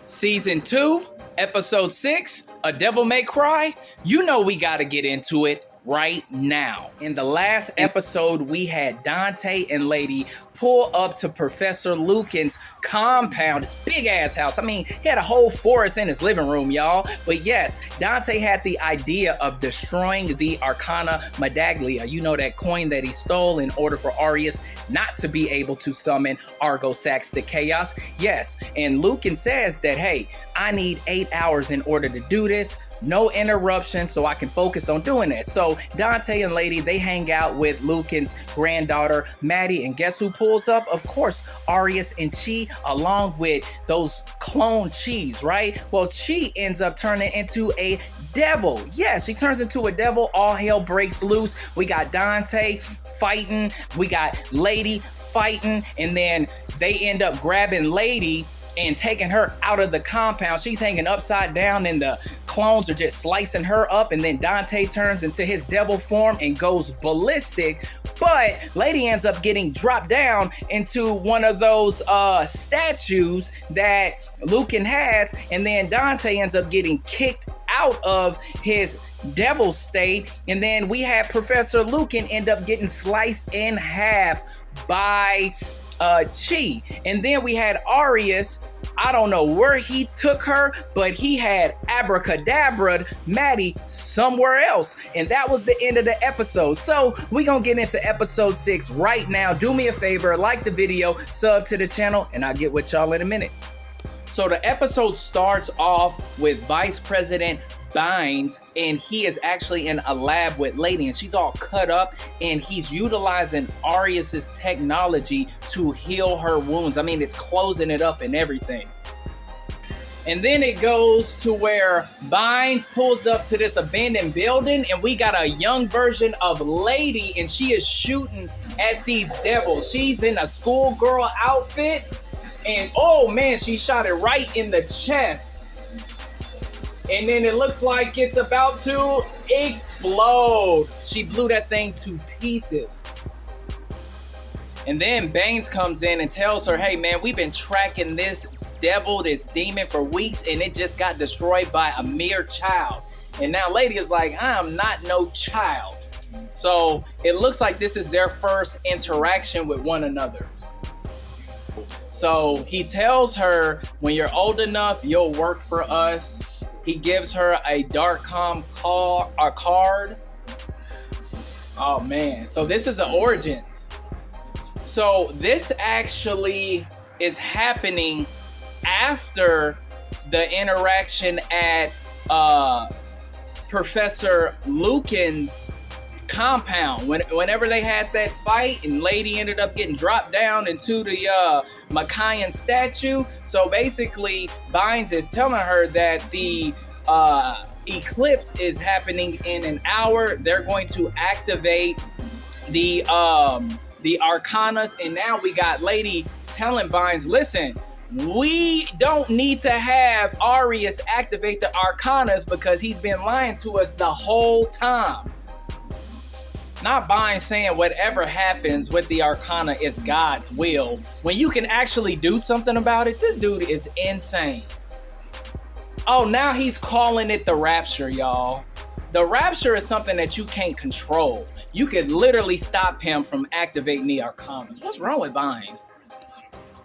Season 2, Episode 6, A Devil May Cry. You know we gotta get into it right now. In the last episode, we had Dante and Lady pull up to Professor Lucan's compound, his big ass house. I mean, he had a whole forest in his living room, y'all. But yes, Dante had the idea of destroying the Arcana Medaglia. You know, that coin that he stole in order for Arius not to be able to summon Argo Sax the Chaos. Yes, and Lucan says that, hey, I need 8 hours in order to do this. No interruption, so I can focus on doing it. So Dante and Lady, they hang out with Lucan's granddaughter, Maddie, and guess who pulls up? Of course, Arius and Chi, along with those clone Chis, right? Well, Chi ends up turning into a devil. Yes, she turns into a devil. All hell breaks loose. We got Dante fighting, we got Lady fighting, and then they end up grabbing Lady and taking her out of the compound. She's hanging upside down and the clones are just slicing her up, and then Dante turns into his devil form and goes ballistic, but Lady ends up getting dropped down into one of those statues that Lucan has, and then Dante ends up getting kicked out of his devil state, and then we had Professor Lucan end up getting sliced in half by Chi. And then we had Arius. I don't know where he took her, but he had abracadabra Maddie somewhere else. And that was the end of the episode. So we gonna get into episode 6 right now. Do me a favor, like the video, sub to the channel, and I'll get with y'all in a minute. So the episode starts off with Vice President Bynes, and he is actually in a lab with Lady, and she's all cut up, and he's utilizing Arius's technology to heal her wounds. I mean, it's closing it up and everything. And then it goes to where Bynes pulls up to this abandoned building, and we got a young version of Lady, and she is shooting at these devils. She's in a schoolgirl outfit, and oh man, she shot it right in the chest. And then it looks like it's about to explode. She blew that thing to pieces. And then Bynes comes in and tells her, hey man, we've been tracking this devil, this demon for weeks, and it just got destroyed by a mere child. And now Lady is like, I am not no child. So it looks like this is their first interaction with one another. So he tells her, when you're old enough, you'll work for us. He gives her a Darkcom card. Oh man, so this is an Origins. So this actually is happening after the interaction at Professor Lucan's compound. Whenever they had that fight and Lady ended up getting dropped down into the Machian statue. So basically Bynes is telling her that the eclipse is happening in an hour. They're going to activate the Arcanas, and now we got Lady telling Bynes, listen, we don't need to have Arius activate the Arcanas because he's been lying to us the whole time. Not Bynes saying whatever happens with the Arcana is God's will. When you can actually do something about it, this dude is insane. Oh, now he's calling it the Rapture, y'all. The Rapture is something that you can't control. You could literally stop him from activating the Arcana. What's wrong with Bynes?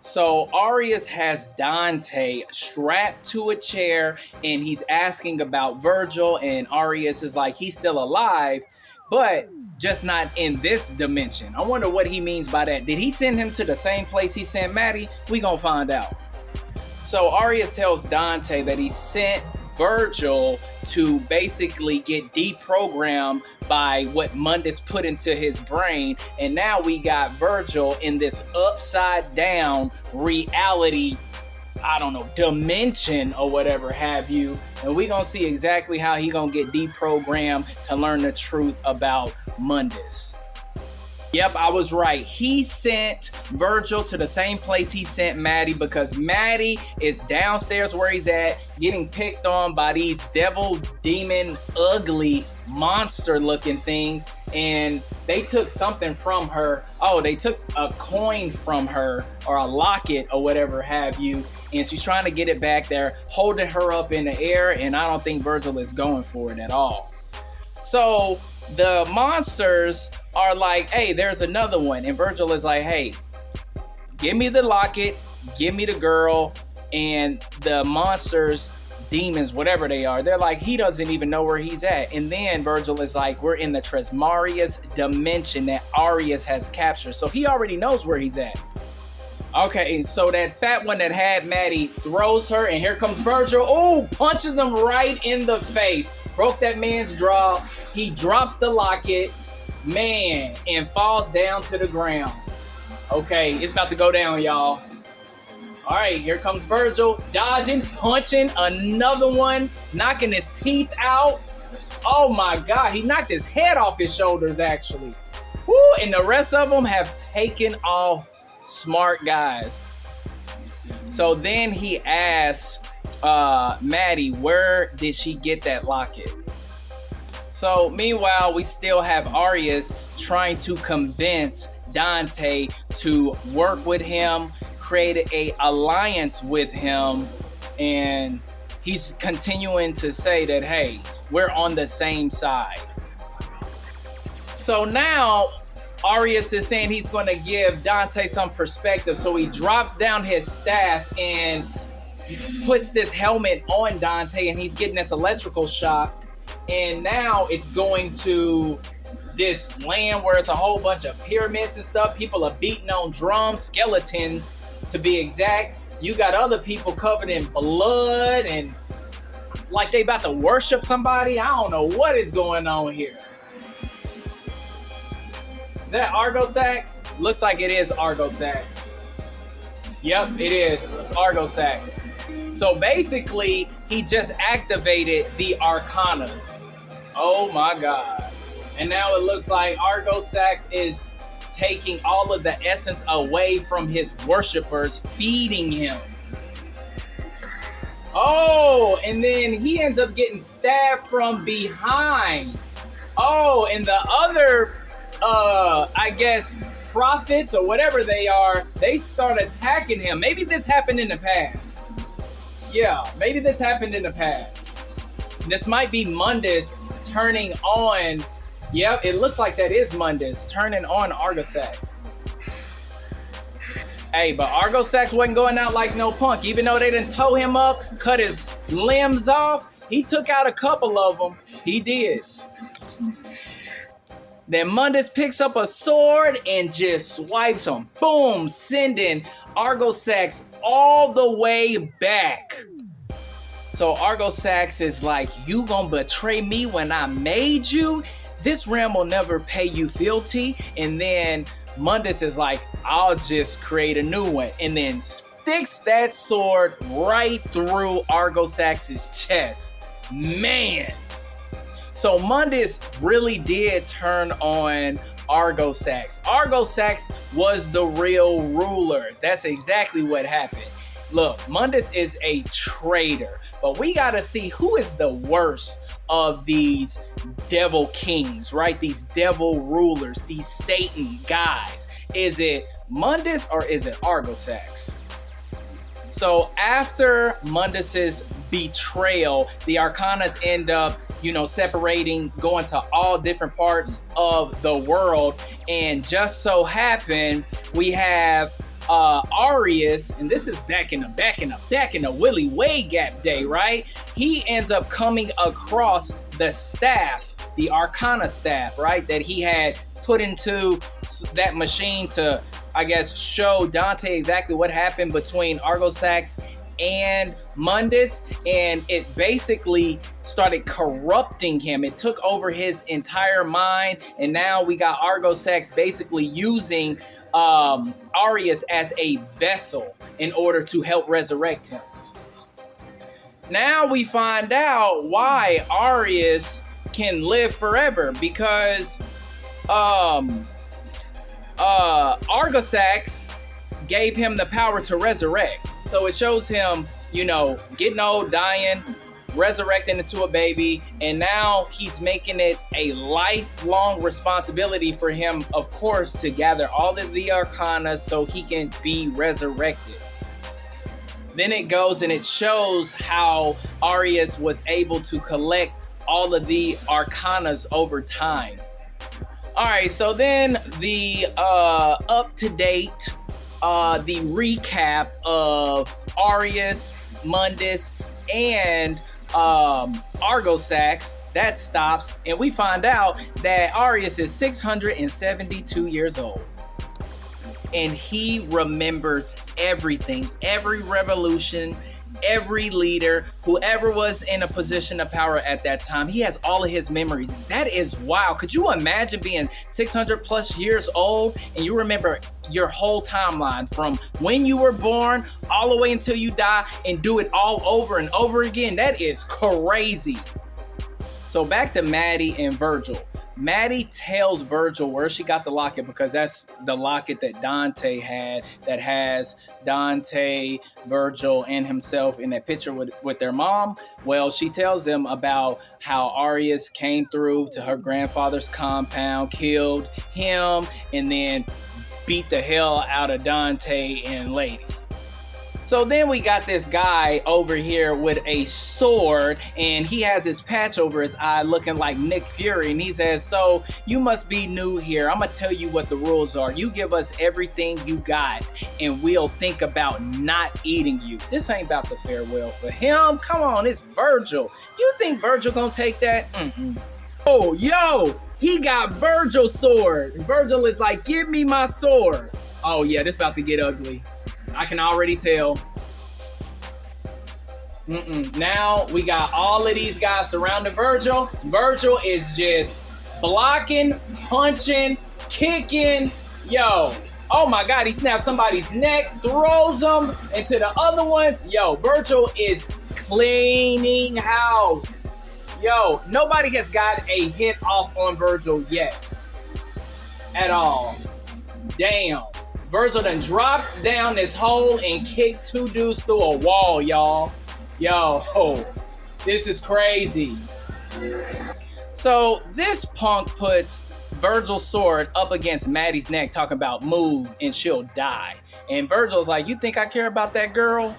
So Arius has Dante strapped to a chair, and he's asking about Virgil, and Arius is like, he's still alive, but just not in this dimension. I wonder what he means by that. Did he send him to the same place he sent Maddie? We gonna find out. So Arius tells Dante that he sent Virgil to basically get deprogrammed by what Mundus put into his brain. And now we got Virgil in this upside down reality, I don't know, dimension or whatever have you. And we gonna see exactly how he gonna get deprogrammed to learn the truth about Mundus. Yep, I was right. He sent Virgil to the same place he sent Maddie, because Maddie is downstairs where he's at, getting picked on by these devil, demon, ugly, monster-looking things, and they took something from her. Oh, they took a coin from her, or a locket, or whatever have you, and she's trying to get it back. They're holding her up in the air, and I don't think Virgil is going for it at all. So the monsters are like, hey, there's another one. And Virgil is like, hey, give me the locket, give me the girl. And the monsters, demons, whatever they are, they're like, he doesn't even know where he's at. And then Virgil is like, we're in the Trismarius dimension that Arius has captured. So he already knows where he's at. Okay, so that fat one that had Maddie throws her, and here comes Virgil. Oh, punches him right in the face. Broke that man's jaw. He drops the locket, man, and falls down to the ground. Okay, it's about to go down, y'all. All right, here comes Virgil, dodging, punching another one, knocking his teeth out. Oh my God, he knocked his head off his shoulders, actually. Woo, and the rest of them have taken off. Smart guys. So then he asks Maddie, where did she get that locket? So meanwhile, we still have Arius trying to convince Dante to work with him, create a alliance with him, and he's continuing to say that, hey, we're on the same side. So now Arius is saying he's going to give Dante some perspective, so he drops down his staff and puts this helmet on Dante, and he's getting this electrical shock. And now it's going to this land where it's a whole bunch of pyramids and stuff. People are beating on drums, skeletons to be exact. You got other people covered in blood and like they about to worship somebody. I don't know what is going on here. Is that Argosax? Looks like it is Argosax. Yep, it is. It's Argosax. So basically, he just activated the Arcanas. Oh my God. And now it looks like Argosax is taking all of the essence away from his worshipers, feeding him. Oh, and then he ends up getting stabbed from behind. Oh, and the other, I guess, prophets or whatever they are, they start attacking him. Maybe this happened in the past. Yeah, maybe this happened in the past. This might be Mundus turning on. Yep, it looks like that is Mundus turning on Argosax. Hey, but Argosax wasn't going out like no punk. Even though they didn't tow him up, cut his limbs off, he took out a couple of them. He did. Then Mundus picks up a sword and just swipes him. Boom, sending Argosax all the way back. So Argosax is like, you gonna betray me when I made you? This realm will never pay you fealty. And then Mundus is like, I'll just create a new one. And then sticks that sword right through Argosax's chest. Man. So Mundus really did turn on Argosax. Argosax was the real ruler. That's exactly what happened. Look, Mundus is a traitor, but we gotta see who is the worst of these devil kings, right? These devil rulers, these Satan guys. Is it Mundus or is it Argosax? So after Mundus's betrayal, the Arcanas end up, separating, going to all different parts of the world. And just so happened, we have Arius, and this is back in the Willie Way Gap day, right? He ends up coming across the staff, the Arcana staff, right? That he had put into that machine to, I guess, show Dante exactly what happened between Argosax and Mundus, and it basically started corrupting him. It took over his entire mind, and now we got Argosax basically using Arius as a vessel in order to help resurrect him. Now we find out why Arius can live forever, because Argosax gave him the power to resurrect. So it shows him, getting old, dying, resurrecting into a baby, and now he's making it a lifelong responsibility for him, of course, to gather all of the Arcana so he can be resurrected. Then it goes and it shows how Arias was able to collect all of the arcanas over time. All right, so then the up-to-date, the recap of Arias, Mundus, and Argosax, that stops, and we find out that Arias is 672 years old. And he remembers everything, every revolution, every leader, whoever was in a position of power at that time. He has all of his memories. That is wild. Could you imagine being 600 plus years old and you remember your whole timeline from when you were born all the way until you die and do it all over and over again? That is crazy. So back to Maddie and Virgil. Maddie tells Virgil where she got the locket because that's the locket that Dante had that has Dante, Virgil, and himself in that picture with their mom. Well, she tells them about how Arias came through to her grandfather's compound, killed him, and then beat the hell out of Dante and Lady. So then we got this guy over here with a sword, and he has his patch over his eye looking like Nick Fury, and he says, so you must be new here. I'm gonna tell you what the rules are. You give us everything you got, and we'll think about not eating you. This ain't about the farewell for him. Come on, it's Virgil. You think Virgil gonna take that? Oh, yo, he got Virgil's sword. Virgil is like, give me my sword. Oh yeah, this about to get ugly. I can already tell. Now we got all of these guys surrounding Virgil. Virgil is just blocking, punching, kicking. Yo, oh my God, he snaps somebody's neck, throws them into the other ones. Yo, Virgil is cleaning house. Yo, nobody has got a hit off on Virgil yet. At all. Damn. Virgil then drops down this hole and kicked two dudes through a wall, y'all. Yo, this is crazy. So this punk puts Virgil's sword up against Maddie's neck, talking about move and she'll die. And Virgil's like, you think I care about that girl?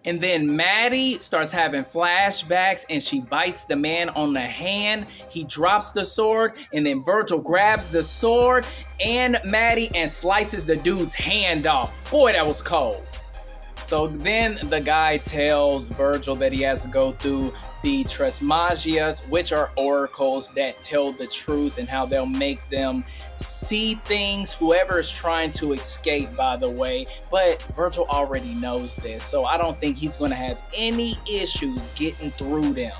And then Maddie starts having flashbacks and she bites the man on the hand. He drops the sword and then Virgil grabs the sword and Maddie and slices the dude's hand off. Boy, that was cold. So then the guy tells Virgil that he has to go through the Trismegias, which are oracles that tell the truth and how they'll make them see things. Whoever is trying to escape, by the way. But Virgil already knows this, so I don't think he's going to have any issues getting through them.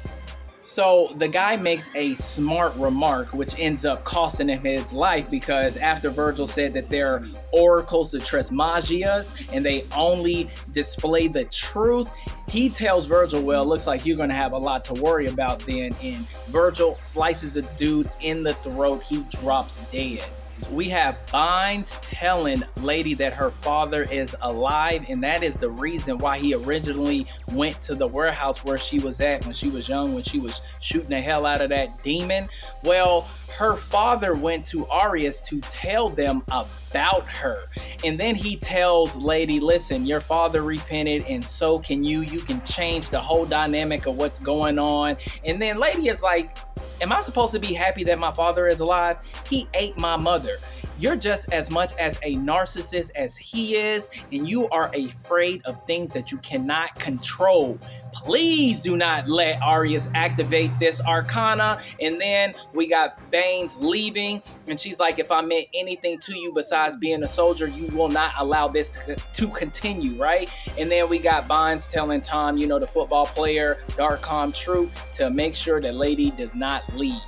So the guy makes a smart remark, which ends up costing him his life, because after Virgil said that they're oracles, the Trismegias, and they only display the truth, he tells Virgil, well, it looks like you're going to have a lot to worry about then. And Virgil slices the dude in the throat. He drops dead. We have Bynes telling Lady that her father is alive, and that is the reason why he originally went to the warehouse where she was at when she was young, when she was shooting the hell out of that demon. Well, her father went to Arias to tell them about her. And then he tells Lady, listen, your father repented and so can you. You can change the whole dynamic of what's going on. And then Lady is like, am I supposed to be happy that my father is alive? He ate my mother. You're just as much as a narcissist as he is, and you are afraid of things that you cannot control. Please do not let Arias activate this arcana. And then we got Bynes leaving, and she's like, if I meant anything to you besides being a soldier, you will not allow this to continue, right? And then we got Bynes telling Tom, you know, the football player, Darkcom Troop, to make sure that Lady does not leave.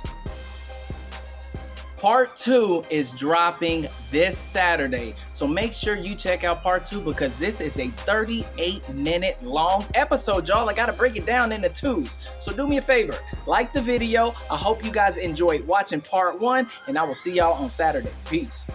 Part 2 is dropping this Saturday, so make sure you check out part 2 because this is a 38-minute long episode, y'all. I gotta break it down into twos, so do me a favor, like the video. I hope you guys enjoyed watching part 1, and I will see y'all on Saturday. Peace.